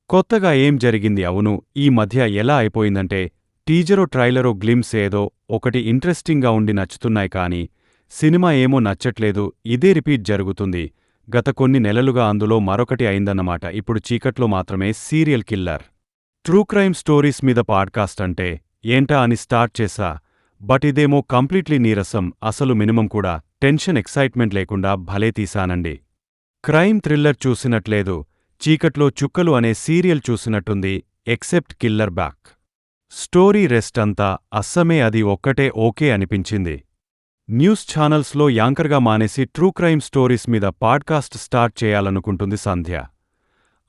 కొత్తగా ఏం జరిగింది? అవును, ఈ మధ్య ఎలా అయిపోయిందంటే టీజరో ట్రైలరో గ్లిమ్స్ ఏదో ఒకటి ఇంట్రెస్టింగ్గా ఉండి నచ్చుతున్నాయి కానీ సినిమా ఏమో నచ్చట్లేదు. ఇదే రిపీట్ జరుగుతుంది. గత కొన్ని నెలలుగా అందులో మరొకటి అయిందన్నమాట. ఇప్పుడు చీకట్లో మాత్రమే serial killer. True crime stories మీద పాడ్కాస్ట్ అంటే ఏంటా అని స్టార్ట్ చేశా. బట్ ఇదేమో కంప్లీట్లీ నీరసం. అసలు మినిమం కూడా టెన్షన్ ఎక్సైట్మెంట్ లేకుండా భలే తీశానండి. Crime thriller చూసినట్లేదు. చీకట్లో చుక్కలు అనే సీరియల్ చూసినట్టుంది. Except killer back. Story rest అంతా అస్సమే. అది ఒక్కటే ఓకే అనిపించింది. న్యూస్ ఛానల్స్లో యాంకర్గా మానేసి ట్రూ క్రైమ్ స్టోరీస్ మీద పాడ్కాస్ట్ స్టార్ట్ చేయాలనుకుంటుంది సంధ్య.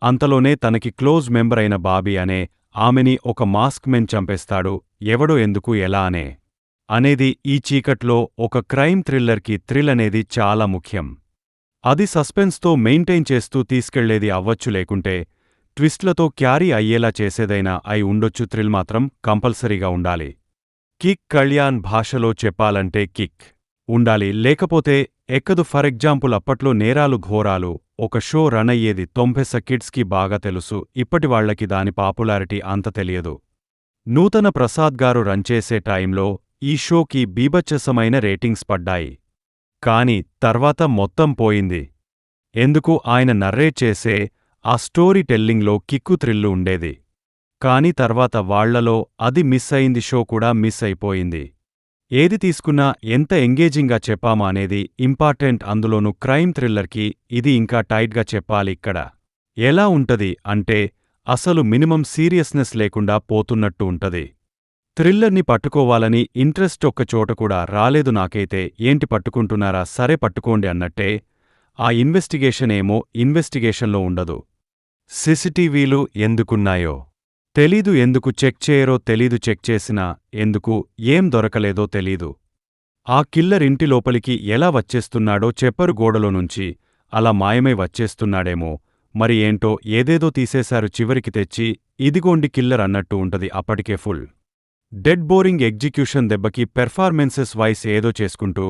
అంతలోనే తనకి క్లోజ్ మెంబర్ అయిన బాబీ అనే ఆమెని ఒక మాస్క్ మెన్ చంపేస్తాడు. ఎవడో, ఎందుకు, ఎలా అనేది ఈ చీకట్లో ఒక క్రైమ్ థ్రిల్లర్కి థ్రిల్ అనేది చాలా ముఖ్యం. అది సస్పెన్స్తో మెయింటైన్ చేస్తూ తీసుకెళ్లేది అవ్వచ్చు, లేకుంటే ట్విస్ట్లతో క్యారీ అయ్యేలా చేసేదైనా అయి ఉండొచ్చు. థ్రిల్ మాత్రం కంపల్సరీగా ఉండాలి. కిక్. కళ్యాణ్ భాషలో చెప్పాలంటే కిక్ ఉండాలి, లేకపోతే ఎక్కదు. ఫర్ ఎగ్జాంపుల్, అప్పట్లో నేరాలు ఘోరాలు ఒక షో రన్ అయ్యేది. 90s కిడ్స్కి బాగా తెలుసు. ఇప్పటివాళ్లకి దాని పాపులారిటీ అంత తెలియదు. నూతన ప్రసాద్ గారు రన్ చేసే టైంలో ఈ షోకి బీభత్సమైన రేటింగ్స్ పడ్డాయి. కాని తర్వాత మొత్తం పోయింది. ఎందుకు? ఆయన నర్రేట్ చేసే ఆ స్టోరీ టెల్లింగ్లో కిక్కు, థ్రిల్లు ఉండేది. కాని తర్వాత వాళ్లలో అది మిస్ అయింది. షో కూడా మిస్ అయిపోయింది. ఏది తీసుకున్నా ఎంత ఎంగేజింగ్గా చెప్పామా అనేది ఇంపార్టెంట్. అందులోనూ క్రైమ్ థ్రిల్లర్కి ఇది ఇంకా టైట్గా చెప్పాలి. ఇక్కడ ఎలా ఉంటది అంటే అసలు మినిమం సీరియస్నెస్ లేకుండా పోతున్నట్టు ఉంటది. థ్రిల్లర్ని పట్టుకోవాలని ఇంట్రెస్ట్ ఒక్కచోట కూడా రాలేదు నాకైతే. ఏంటి పట్టుకుంటున్నారా? సరే పట్టుకోండి అన్నట్టే. ఆ ఇన్వెస్టిగేషన్ ఏమో ఇన్వెస్టిగేషన్లో ఉండదు. సీసీటీవీలు ఎందుకున్నాయో తెలీదు, ఎందుకు చెక్ చేయరో తెలీదు, చెక్ చేసినా ఎందుకు, ఏం దొరకలేదో తెలీదు. ఆ కిల్లర్ ఇంటి లోపలికి ఎలా వచ్చేస్తున్నాడో చెప్పరు. గోడలో నుంచి అలా మాయమై వచ్చేస్తున్నాడేమో మరి ఏంటో. ఏదేదో తీసేశారు చివరికి తెచ్చి. ఇదిగోండి కిల్లర్ అన్నట్టు ఉంటది. అప్పటికే ఫుల్ డెడ్ బోరింగ్ ఎగ్జిక్యూషన్. దెబ్బకి పెర్ఫార్మెన్సెస్ వైస్ ఏదో చేసుకుంటూ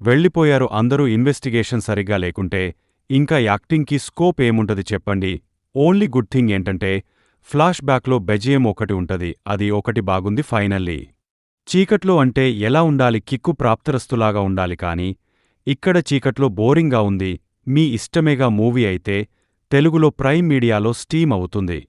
వెళ్ళిపోయారు అందరూ. ఇన్వెస్టిగేషన్ సరిగ్గా లేకుంటే ఇంకా యాక్టింగ్కి స్కోప్ ఏముంటది చెప్పండి. ఓన్లీ గుడ్ థింగ్ ఏంటంటే ఫ్లాష్ బ్యాక్లో బెజియం ఒకటి ఉంటది. అది ఒకటి బాగుంది. ఫైనల్లీ చీకట్లో అంటే ఎలా ఉండాలి? కిక్కు ప్రాప్తరస్తులాగా ఉండాలి. కానీ ఇక్కడ చీకట్లో బోరింగ్గా ఉంది. మీ ఇష్టమేగా మూవీ అయితే తెలుగులో ప్రైమ్ మీడియాలో స్టీమ్ అవుతుంది.